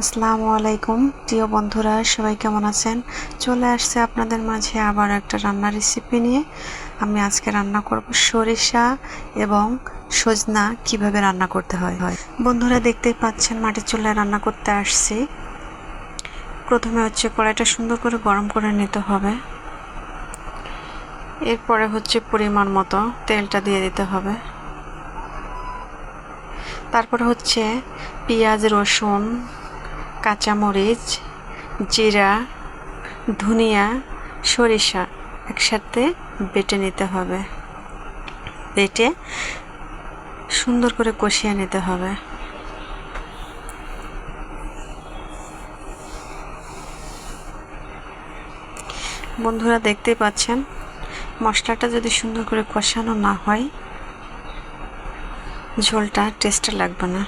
আসসালামু আলাইকুম প্রিয় বন্ধুরা, সবাই কেমন আছেন? চলে আসছে আপনাদের মাঝে আবার একটা রান্নার রেসিপি নিয়ে। আমি আজকে রান্না করব সরিষা এবং সজনা কিভাবে রান্না করতে হয়। বন্ধুরা, দেখতেই পাচ্ছেন মাটির চুলায় রান্না করতে আসছি। প্রথমে কড়াইটা সুন্দর করে গরম করে নিতে হবে। এরপরে পরিমাণ মতো তেলটা দিয়ে দিতে হবে। তারপরে পেঁয়াজ, রসুন, কাঁচামরিচ, জিরা, ধনিয়া, সরিষা একসাথে বেটে নিতে হবে। বেটে সুন্দর করে কষিয়ে নিতে হবে। বন্ধুরা, দেখতেই পাচ্ছেন মশলাটা যদি সুন্দর করে কষানো না হয় ঝোলটা টেস্টে লাগবে না।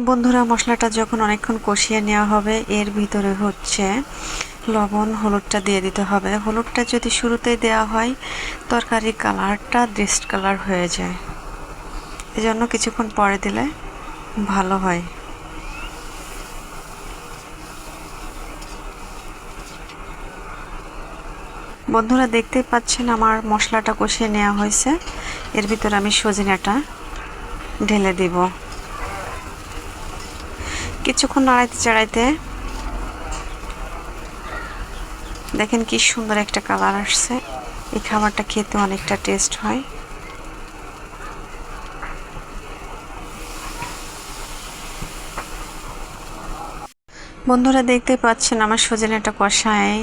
বন্ধুরা, মশলাটা যখন অনেকক্ষণ কষিয়ে নেওয়া হবে এর ভিতরে লবণ, হলুদটা দিয়ে দিতে হবে। হলুদটা যদি শুরুতেই দেওয়া হয় তরকারির কালারটা ডিস্ট কালার হয়ে যায়, এজন্য কিছুক্ষণ পরে দিলে ভালো হয়। বন্ধুরা, দেখতেই পাচ্ছেন আমার মশলাটা কষিয়ে নেওয়া হয়েছে। এর ভিতরে আমি সজনাটা ঢেলে দিব। কিছুক্ষণ নাড়াইতে চাড়াইতে দেখেন কি সুন্দর একটা কালার আসছে। এই খাবারটা খেতে অনেকটা টেস্ট হয়। বন্ধুরা, দেখতে পাচ্ছেন আমার সজনাটা কষায়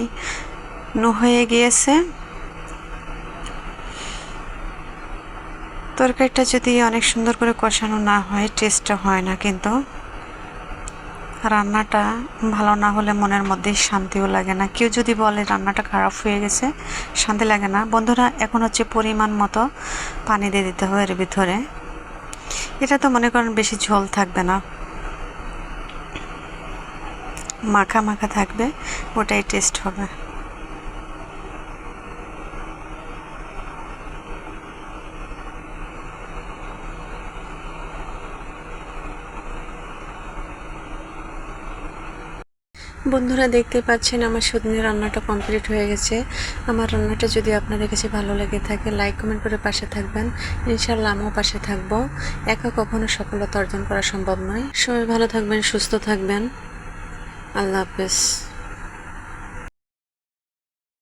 হয়ে গিয়েছে। তরকারিটা যদি অনেক সুন্দর করে কষানো না হয় টেস্টটা হয় না, কিন্তু রান্নাটা ভালো না হলে মনের মধ্যে শান্তিও লাগে না। কেউ যদি বলে রান্নাটা খারাপ হয়ে গেছে, শান্তি লাগে না। বন্ধুরা, এখন পরিমাণ মতো পানি দিয়ে দিতে হবে এর ভিতরে। এটা তো মনে করেন বেশি ঝোল থাকবে না, মাখা মাখা থাকবে, ওটাই টেস্ট হবে। বন্ধুরা, দেখতে পাচ্ছেন আমার সজনে রান্নাটা কমপ্লিট হয়ে গেছে। আমার রান্নাটা যদি আপনাদের কাছে ভালো লেগে থাকে লাইক কমেন্ট করে পাশে থাকবেন। ইনশাআল্লাহ আমিও পাশে থাকবো। একা কখনো সফলতা অর্জন করা সম্ভব নয়। সবাই ভালো থাকবেন, সুস্থ থাকবেন। আল্লাহ হাফেজ।